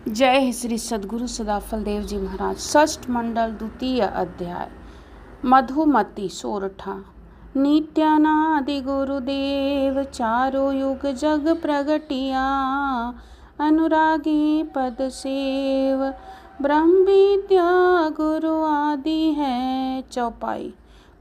जय श्री सद्गुरु सदाफल देव जी महाराज। षष्ठ मंडल द्वितीय अध्याय। मधुमती सोरठा। नित्यानादि गुरुदेव चारों युग जग प्रगटिया, अनुरागी पद सेव ब्रह्म विद्या गुरु आदि है चौपाई।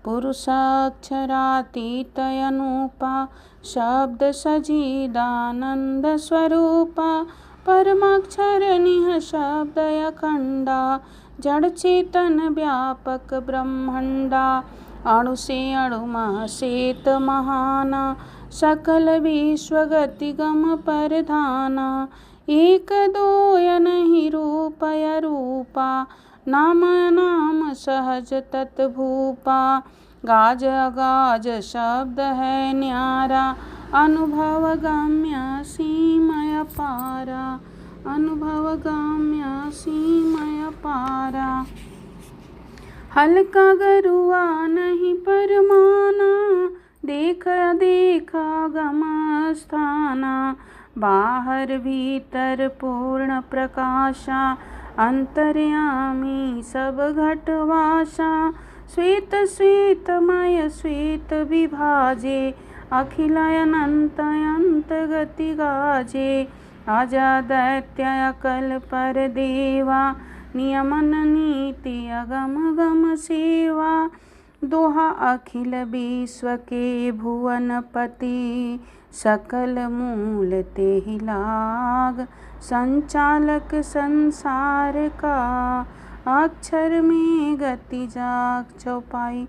पुरुषाक्षरातीत अनुपा, शब्द सजीदानंद स्वरूपा, परमाक्षर निह शब्द अखंडा, जड़ चेतन व्यापक ब्रह्मंडा। अणु से अणु सेत महाना, सकल विश्व गति गम परधाना। एक दोय नहीं रूपय रूपा, नाम नाम सहज तत्भूपा। गाज अगाज शब्द है न्यारा, अनुभव गम्य सीमय पारा। अनुभव गम्य सीमय पारा। हल्का गरुआ नहीं परमाना, देख देखा गम स्थाना। बाहर भीतर पूर्ण प्रकाशा, अंतर्यामी सब घटवासा। श्वेत श्वेतमय श्वेत विभाजे, अखिल अनंत अंत गति गाजे। आजा दैत्य अकल पर देवा, नियमन नीति अगम गम सेवा। दोहा अखिल विश्व के भुवनपति, सकल मूल तेहि लाग। संचालक संसार का, अक्षर में गति जाग चौपाई।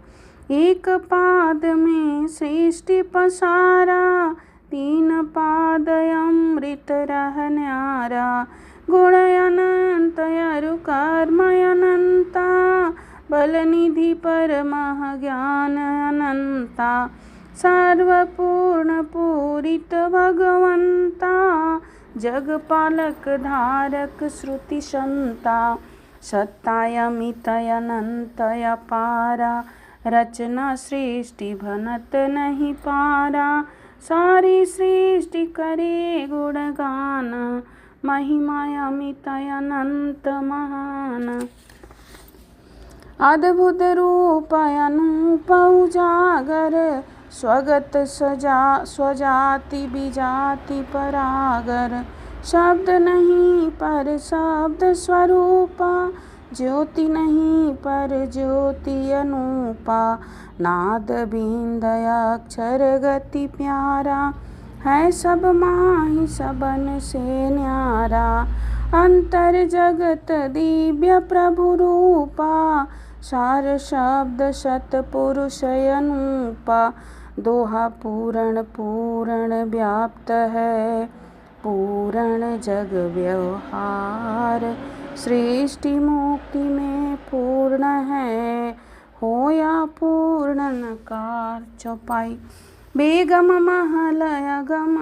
एक पाद में सृष्टि पसारा, तीन पाद अमृत रह न्यारा। गुण अनंत अरु कर्म अनंता, बल निधि परमः ज्ञान अनंता। सर्वपूर्ण पूरित भगवंता, जगपालक धारक श्रुति संता। सत्तायमित अनंत अपारा, रचना सृष्टि भनत नहीं पारा। सारी सृष्टि करे गुणगान, महिमा अमित अनंत महान। अद्भुत रूप अनूप उजागर, स्वगत स्वजाति विजाति परागर। शब्द नहीं पर शब्द स्वरूपा, ज्योति नहीं पर ज्योति अनूपा। नाद बिंद अक्षर गति प्यारा, है सब माही सबन से न्यारा। अंतर जगत दिव्य प्रभु रूपा, सार शब्द सतपुरुष अनूपा। दोहा पूर्ण पूर्ण व्याप्त है, पूर्ण जग व्यवहार। सृष्टि मुक्ति में पूर्ण है, होया पूर्ण नकार चौपाई। बेगम महल अगम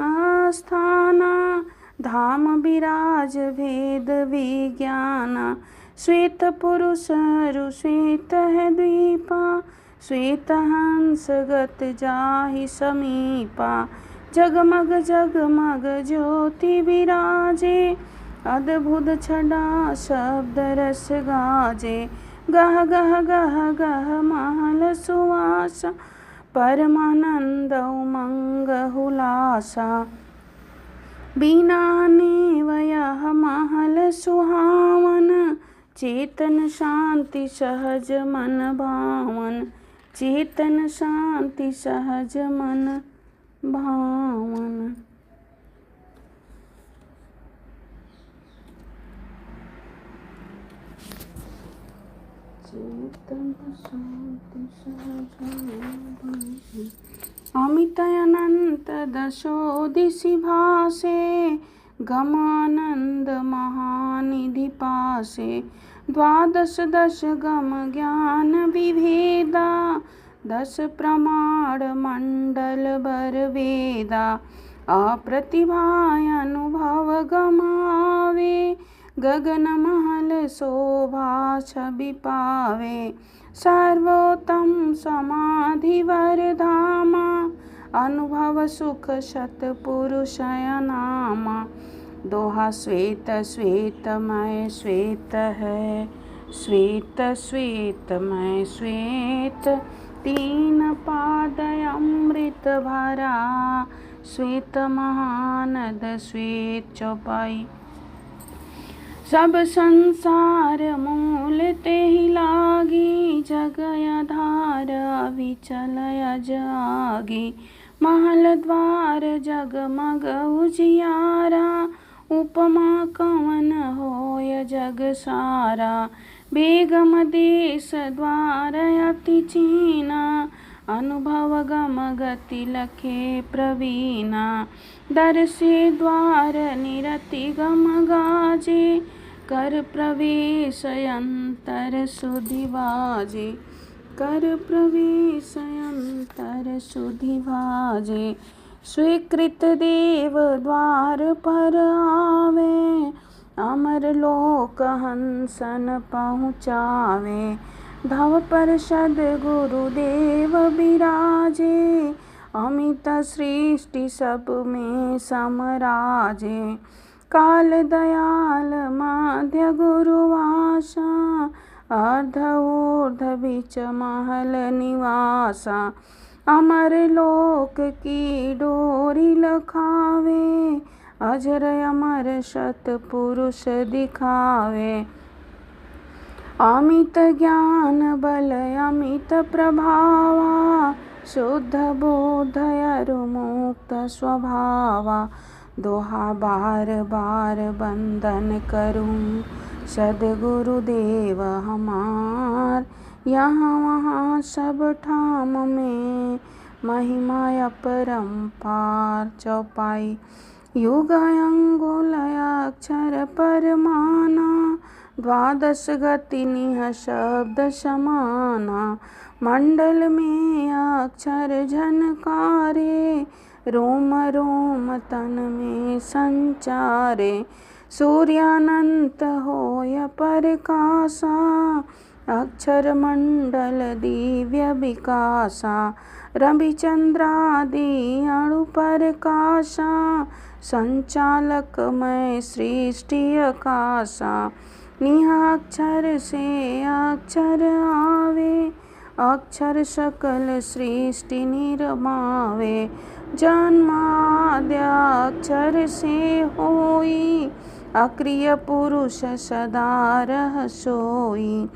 स्थाना, धाम विराज भेद विज्ञाना। श्वेत पुरुष अरु श्वेत है द्वीपा, श्वेत हंस गत जाहि समीपा। जगमग जगमग ज्योति विराजे, अद्भुत छटा शब्द रस गाजे। गह गह गह गह महल सुवासा, परमानंद उमंग हुलासा। बिना नेव यह महल सुहावन, चेतन शांति सहज मन भावन। चेतन शांति सहज मन भावन। अमित अनंत दशो दिशि भासे, गमानंद महानिधि पासे। द्वादश दश गम ज्ञान विभेदा, दस प्रमाण मंडल बर वेदा। अप्रतिभा अनुभव गमावे, गगन महल शोभा छवि पावे। सर्वोत्तम समाधि वर धामा, अनुभव सुख सतपुरुष नामा। दोहा श्वेत श्वेतमय श्वेत है, श्वेत श्वेतमय श्वेत, तीन पाद अमृत भरा, श्वेत महानद श्वेत चौपाई। सब संसार मूल ते ही लागी, जग आधार अविचल अज आगी। महल द्वार जगमग उजियारा, उपमा कवन होय जग सारा। बेगम देश द्वार अति चीना, अनुभव गम गति लखे प्रवीणा। दर से द्वार निरति गम गाजे, कर प्रवेश अंतर सुधि बाजे। कर प्रवेश अंतर सुधि बाजे। स्वीकृत देव द्वार पर आवे, अमर लोक हंसन पहुँचावे। धव परषद गुरुदेव विराजे, अमित सृष्टि सब में समराजे। काल दयाल माध्य गुरुवासा, अर्ध ऊर्ध बीच महल निवासा। अमर लोक की डोरी लखावे, अजर अमर शत पुरुष दिखावे। अमित ज्ञान बल अमित प्रभावा, शुद्ध बुद्ध अरु मुक्त स्वभावा। दोहा बार बार बंदन करूं, सद्गुरुदेव हमार। यहाँ वहाँ सब ठाम में, महिमा अपरंपार चौपाई। युग अंगुल अक्षर परमाना, द्वादश गति निह शब्द समाना। मंडल में अक्षर झनकारे, रोम रोम तन में संचारे। सूर्यानंत होय प्रकाशा, अक्षर मंडल दिव्य विकासा। रविचंद्रादि अणु प्रकाशा, संचालक मैं सृष्टि आकाशा। निह अक्षर से अक्षर आवे, अक्षर सकल सृष्टि निर्मावे। जन्माद्य अक्षर से होई, अक्रिय पुरुष सदा रह सोई।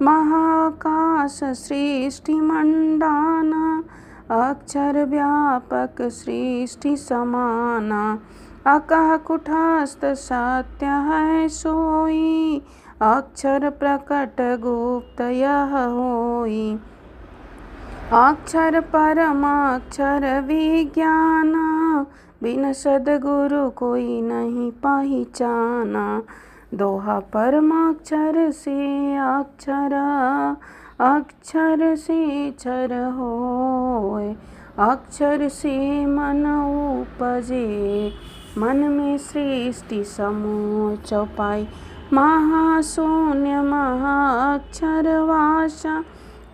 महाकाश सृष्टि मंडाना, अक्षर व्यापक सृष्टि समाना। अकह कुटस्थ सत्य है सोई, अक्षर प्रकट गुप्त यह होई। अक्षर परम अक्षर विज्ञाना, बिन सद्गुरु कोई नहीं पहचाना। दोहा परमाक्षर से अक्षर, अक्षर से क्षर होय। अक्षर से मन उपजे, मन में सृष्टि समूह चौपाई। महाशून्य महाअक्षर वासा,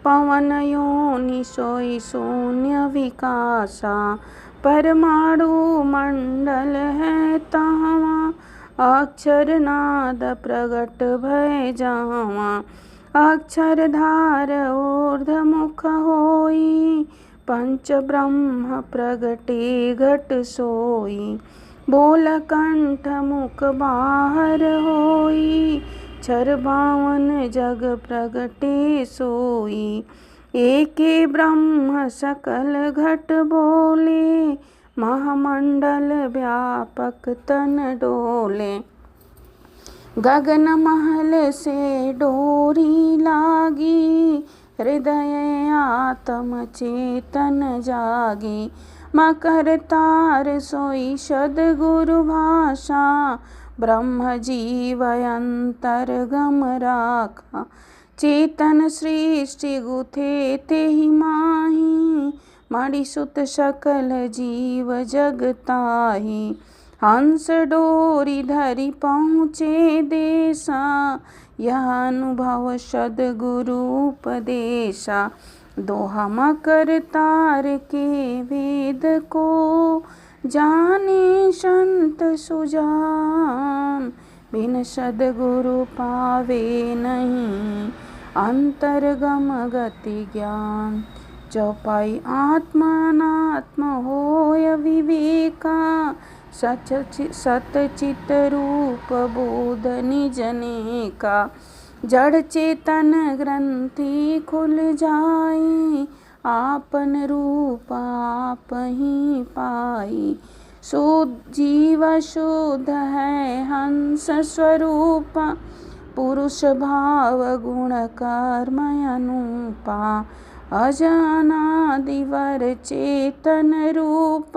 पवन योनि सोई शून्य विकासा। परमाणु मंडल है तहाँ, अक्षर नाद प्रगट भय जावा। अक्षर धार ऊर्ध मुख होई, पंच ब्रह्म प्रगटे घट सोई। बोल कंठ मुख बाहर होई, क्षर बावन जग प्रगटे सोई। एके ब्रह्म सकल घट बोले, महामंडल व्यापक तन डोले। गगन महल से डोरी लागी, हृदय आत्म चेतन जागी। मकर तार सोई सद्गुरु भाषा, ब्रह्म जीव अंतरगम राखा। चेतन सृष्टि गुथे ते ही माही, मणि सुत सकल जीव जगताही। हंस डोरी धरि पहुँचे देसा, यह अनुभव सद्गुरु उपदेशा। दोहा मकर तार के वेद को, जाने संत सुजान, बिन सद्गुरु पावे नहीं, अंतरगम गति ज्ञान। चौपाई आत्मानात्म होय विवेका, सतचित रूप बोध निज नेका। जड़ चेतन ग्रंथि खुल जाई, आपन रूप आप ही पाई। जीव शुद्ध है हंस स्वरूप, पुरुष भाव गुण कर्म अनुपा। अज अनादिवर चेतन रूप,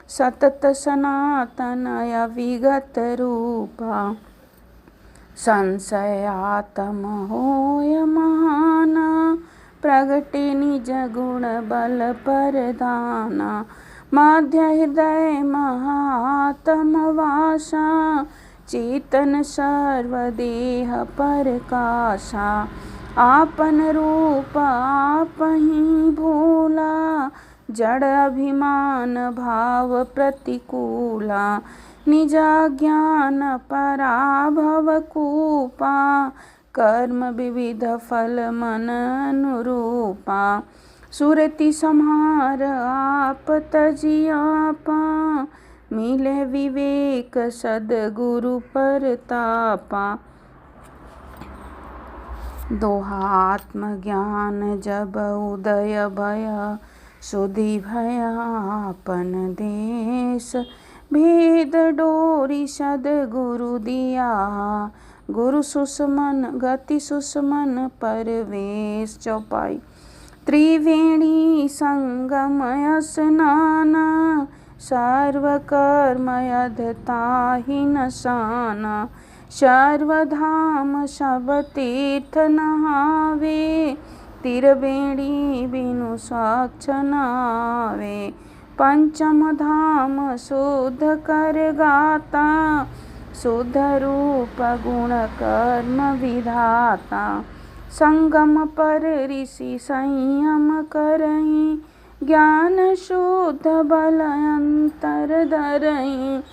सतत सनातन अविगत रूपा। संशयात्म होय महाना, प्रगटे निज गुण बल परदाना। मध्य हृदय महात्म वासा, चेतन सर्वदेह परकाशा। आपन रूप आप ही भूला, जड़ अभिमान भाव प्रतिकूला। निज ज्ञान पराभव कूपा, कर्म विविध फल मन अनुरूपा। सुरति संहार आप तजी आपा, मिले विवेक सद्गुरु परतापा। दोहा आत्मज्ञान जब उदय भय, सुधि भया आपन देश। भेद डोरी सद्गुरु दिया, गुरु सुसमन गति सुसमन परवेश। चौपाई त्रिवेणी संगम स्नाना, सर्वकर्म यदताहि नसाना। सर्वधाम सब तीर्थ नहावे, त्रिवेणी बिनु स्वच्छ नावे। पंचम धाम शुद्ध कर गाता, शुद्ध रूप गुण कर्म विधाता। संगम पर ऋषि संयम करई, ज्ञान शुद्ध बल अंतर धरई।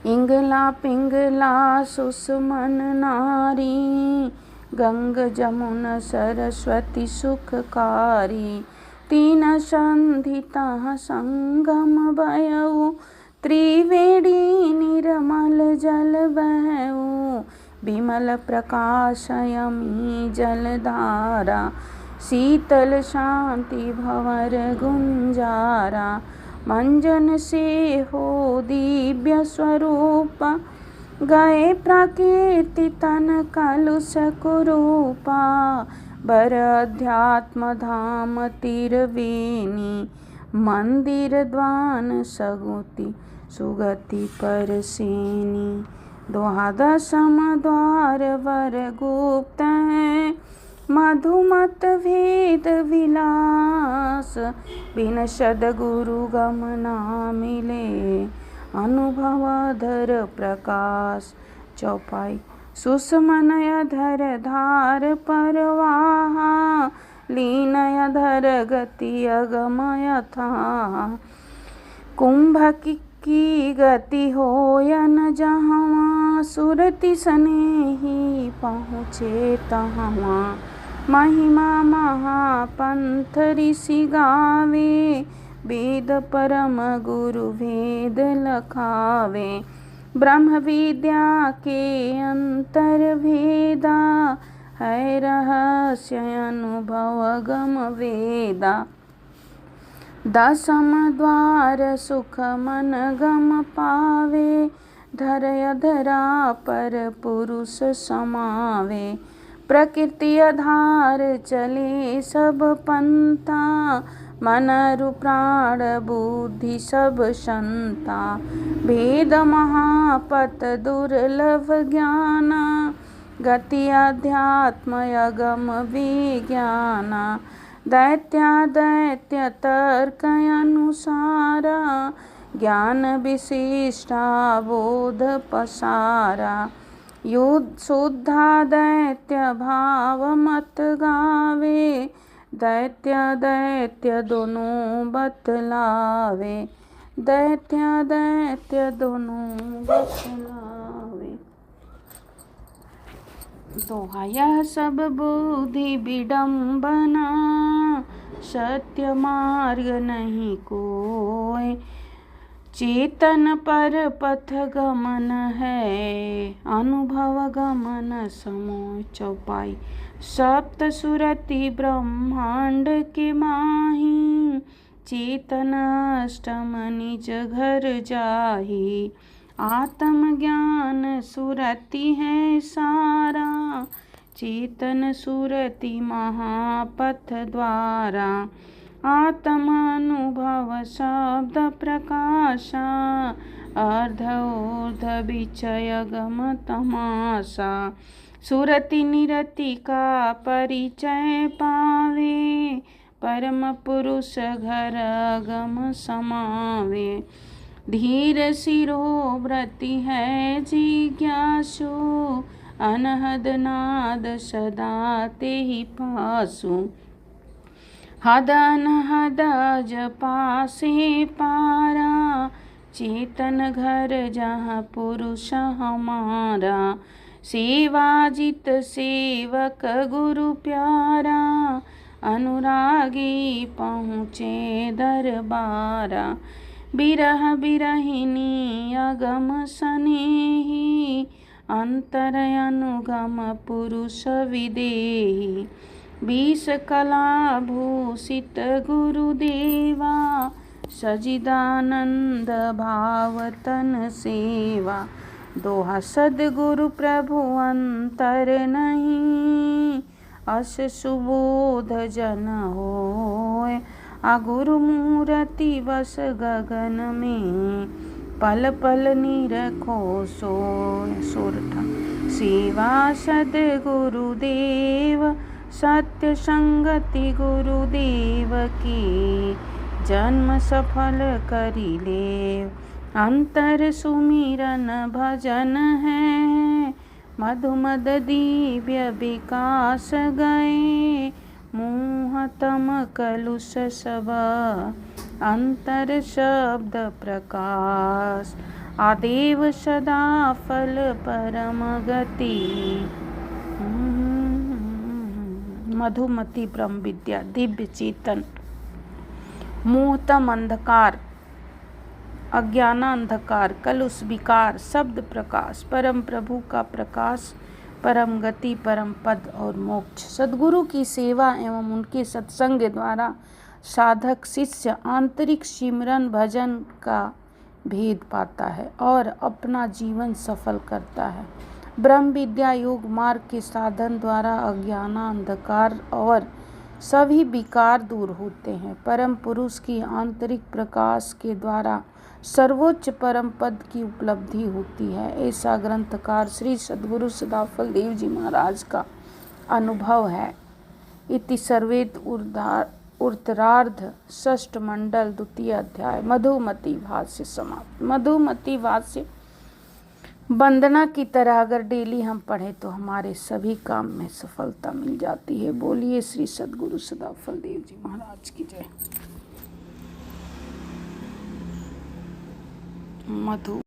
इंगला पिंगला सुषमन नारी, गंग जमुन सरस्वती सुखकारी। तीन संधिता संगम भयउ, त्रिवेणी निर्मल जल बहउ। विमल प्रकाश यमी जलधारा, शीतल शांति भंवर गुंजारा। मंजन से हो दिव्य स्वरूप, गए प्रकृति तन कलुष कुरूपा। बर अध्यात्म धाम त्रिवेणी, मंदिर द्वान सगुति सुगति परसेनी। द्वादशम द्वार वर गुप्त है, मधुमत भेद विलास। बिन सद्गुरु गम ना मिले, अनुभव धर प्रकाश। चौपाई सुषमन अधर धार परवाहा, लीन अधर गति अगमय था। कुंभ की गति होयन जहाँ, सुरति स्नेही पहुँचे तहाँ। महिमा महापंथ ऋषि गावे, वेद परम गुरु भेद लखावे। ब्रह्म विद्या के अंतर भेदा, है रहस्य अनुभव गम वेदा। दसम द्वार सुख मन गम पावे, धरय धरा पर पुरुष समावे। प्रकृति आधार चले सब पंथा, मन रु प्राण बुद्धि सब संता। भेद महापत दुर्लभ ज्ञाना, गति अध्यात्म अगम विज्ञाना। दैत्य तर्क अनुसारा, ज्ञान विशिष्टा बोध पसारा। शुद्धा दैत्य भाव मत गावे, दैत्य दोनों बतलावे। दैत्य दैत्य दोनों बतलावे। दोहा यह सब बुद्धि विडम्बना, सत्य मार्ग नहीं कोय। चेतन पर पथ गमन है, अनुभव गमन समोय। चौपाई। सप्त सुरति ब्रह्मांड के माही, चेतन अष्टम निज घर जाही। आत्म ज्ञान सुरति है सारा, चेतन सुरति महापथ द्वारा। आत्म अनुभव शब्द प्रकाशा, अर्ध ऊर्ध विचय गम तमाशा। सुरति निरति का परिचय पावे, परम पुरुष घर गम समावे। धीर शिरो व्रति है जिज्ञासु, अनहद नाद सदा तेहि पासु। हद अनहद जपा से पारा, चेतन घर जहाँ पुरुष हमारा। सेवा जित सेवक गुरु प्यारा, अनुरागी पहुँचे दरबारा। बिरह बिरहिनी अगम सनेही, अंतर अनुगम पुरुष विदेही। 20 कला भूषित गुरुदेवा, सजिदानंद भाव तन सेवा। दोहा सद्गुरु प्रभु अंतर नहीं, अस सुबोध जन होय। गुरु मूर्ति बस गगन में, पल पल निरखो सोय। सोरठा। सेवा सद्गुरुदेव, सत्य संगति गुरुदेव की। जन्म सफल करी लेव, अंतर सुमिरन भजन है। मधुमद दिव्य विकास गए, मुँह तम कलुष सब अंतर शब्द प्रकाश। आदेव सदा फल परम गति, मधुमती ब्रह्म विद्या दिव्य चेतन। मुहतम अंधकार अज्ञान अंधकार, कलुष विकार शब्द प्रकाश। परम प्रभु का प्रकाश, परम गति, परम पद और मोक्ष। सद्गुरु की सेवा एवं उनके सत्संग द्वारा साधक शिष्य आंतरिक सिमरन भजन का भेद पाता है और अपना जीवन सफल करता है। ब्रह्म विद्या योग मार्ग के साधन द्वारा अज्ञान अंधकार और सभी विकार दूर होते हैं। परम पुरुष की आंतरिक प्रकाश के द्वारा सर्वोच्च परम पद की उपलब्धि होती है। ऐसा ग्रंथकार श्री सद्गुरु सदाफल देव जी महाराज का अनुभव है। इति सर्वेद उत्तरार्ध षष्ठ मंडल द्वितीय अध्याय मधुमती भाष्य समाप्त। मधुमती भाष्य वंदना की तरह अगर डेली हम पढ़ें तो हमारे सभी काम में सफलता मिल जाती है। बोलिए श्री सद्गुरु सदाफल देव जी महाराज की जय। मधु